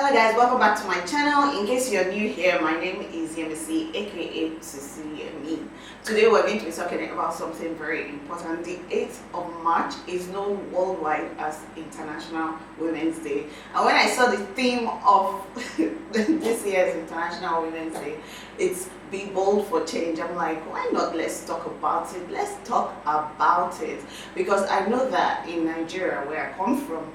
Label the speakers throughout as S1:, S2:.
S1: Hello guys, welcome back to my channel. In case you're new here, my name is Yemisi, aka Sisi Me. Today we're going to be talking about something very important. The 8th of March is known worldwide as International Women's Day. And when I saw the theme of this year's International Women's Day, it's Be Bold for Change. I'm like, why not? Let's talk about it. Let's talk about it. Because I know that in Nigeria, where I come from,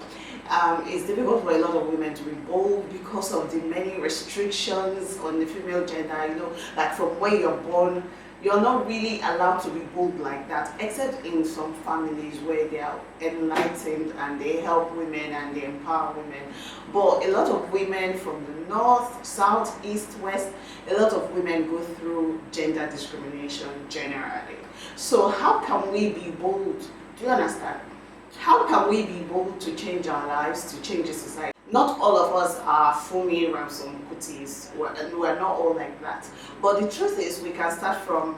S1: it's difficult for a lot of women to be bold because of the many restrictions on the female gender. You know, like from when you're born, you're not really allowed to be bold like that, except in some families where they are enlightened and they help women and they empower women. But a lot of women from the north, south, east, west, a lot of women go through gender discrimination generally. So how can we be bold? Do you understand? How can we be bold to change our lives, to change the society? Not all of us are Fumi Ramson Kutis, and we're not all like that. But the truth is, we can start from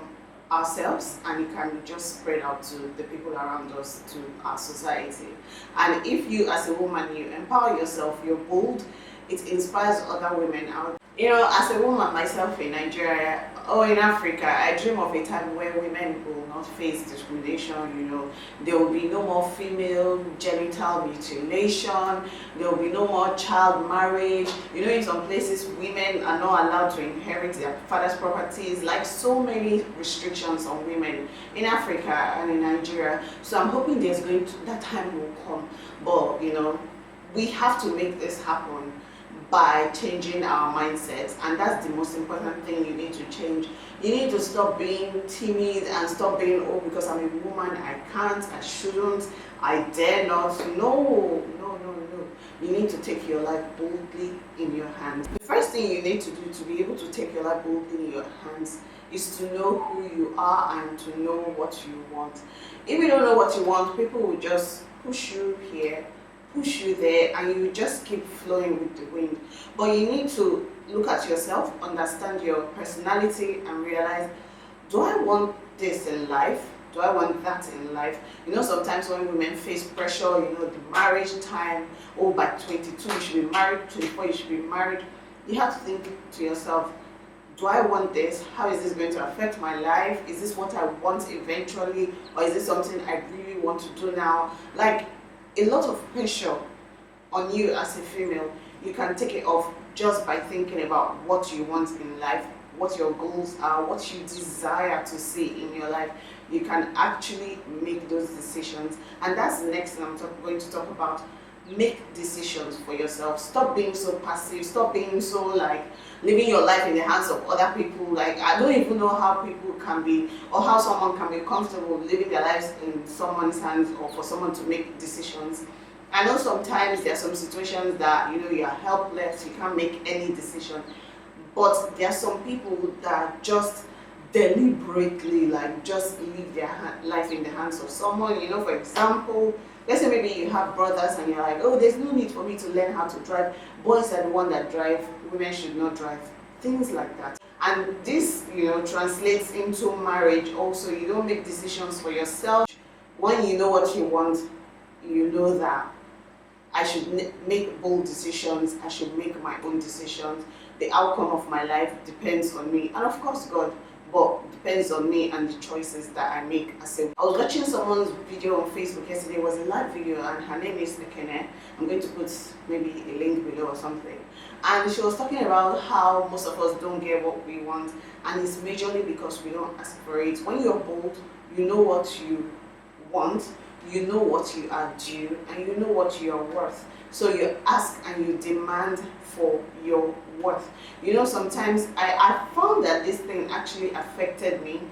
S1: ourselves and it can just spread out to the people around us, to our society. And if you as a woman, you empower yourself, you're bold, it inspires other women out. You know, as a woman myself in Nigeria or in Africa, I dream of a time where women will not face discrimination. You know, there will be no more female genital mutilation, there will be no more child marriage. You know, in some places women are not allowed to inherit their father's properties, like so many restrictions on women in Africa and in Nigeria. So I'm hoping that time will come. But you know, we have to make this happen by changing our mindsets, and that's the most important thing you need to change. You need to stop being timid and stop being, oh, because I'm a woman, I can't, I shouldn't, I dare not. No. You need to take your life boldly in your hands. The first thing you need to do to be able to take your life boldly in your hands is to know who you are and to know what you want. If you don't know what you want, people will just push you here, push you there, and you just keep flowing with the wind. But you need to look at yourself, understand your personality, and realize, do I want this in life? Do I want that in life? You know, sometimes when women face pressure, you know, the marriage time, oh, by 22 you should be married, 24 you should be married. You have to think to yourself, do I want this? How is this going to affect my life? Is this what I want eventually? Or is this something I really want to do now? Like, a lot of pressure on you as a female, you can take it off just by thinking about what you want in life, what your goals are, what you desire to see in your life. You can actually make those decisions, and that's the next thing I'm going to talk about. Make decisions for yourself. Stop being so passive, stop being so like living your life in the hands of other people. Like, I don't even know how people can be, or how someone can be comfortable living their lives in someone's hands, or for someone to make decisions. I know sometimes there are some situations that, you know, you are helpless, you can't make any decision, but there are some people that just deliberately like just leave their life in the hands of someone. You know, for example, let's say maybe you have brothers and you're like, oh, there's no need for me to learn how to drive. Boys are the one that drive, women should not drive. Things like that. And this, you know, translates into marriage also. You don't make decisions for yourself. When you know what you want, you know that I should make bold decisions, I should make my own decisions. The outcome of my life depends on me, and of course God, but depends on me and the choices that I make. I was watching someone's video on Facebook yesterday. It was a live video, and her name is Ekene. I'm going to put maybe a link below or something. And she was talking about how most of us don't get what we want, and it's majorly because we don't ask for it. When you're bold, you know what you want, you know what you are due, and you know what you are worth. So you ask and you demand for your worth. You know, sometimes I found that this thing actually affected me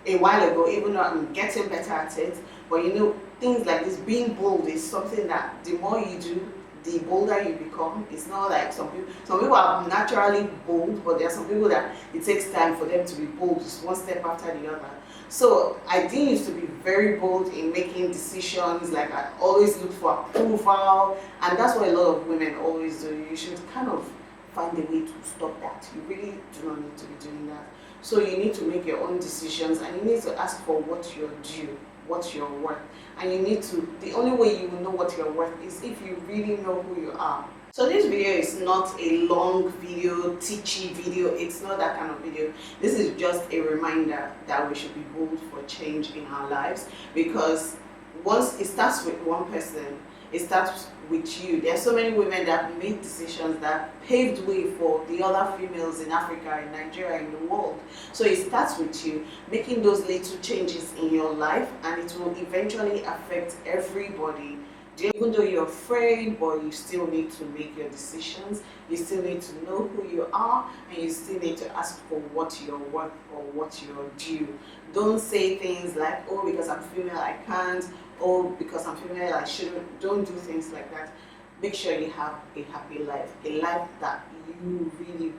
S1: a while ago, even though I'm getting better at it. But you know, things like this, being bold is something that the more you do, the bolder you become. It's not like some people are naturally bold, but there are some people that it takes time for them to be bold, just one step after the other. So I didn't used to be very bold in making decisions. Like, I always look for approval, and that's what a lot of women always do. You should kind of find a way to stop that. You really do not need to be doing that. So you need to make your own decisions, and you need to ask for what you're due, what you're worth. And you need to, the only way you will know what you're worth is if you really know who you are. So this video is not a long video, teachy video. It's not that kind of video. This is just a reminder that we should be bold for change in our lives, because once it starts with one person, it starts with you. There are so many women that made decisions that paved way for the other females in Africa, in Nigeria, in the world. So it starts with you making those little changes in your life, and it will eventually affect everybody. Even though you're afraid, but you still need to make your decisions. You still need to know who you are, and you still need to ask for what you're worth or what you're due. Don't say things like, oh, because I'm female I can't, or because I'm female I shouldn't. Don't do things like that. Make sure you have a happy life, a life that you really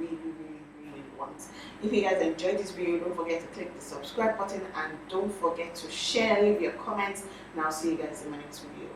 S1: want. If you guys enjoyed this video, don't forget to click the subscribe button, and don't forget to share, leave your comments, and I'll see you guys in my next video.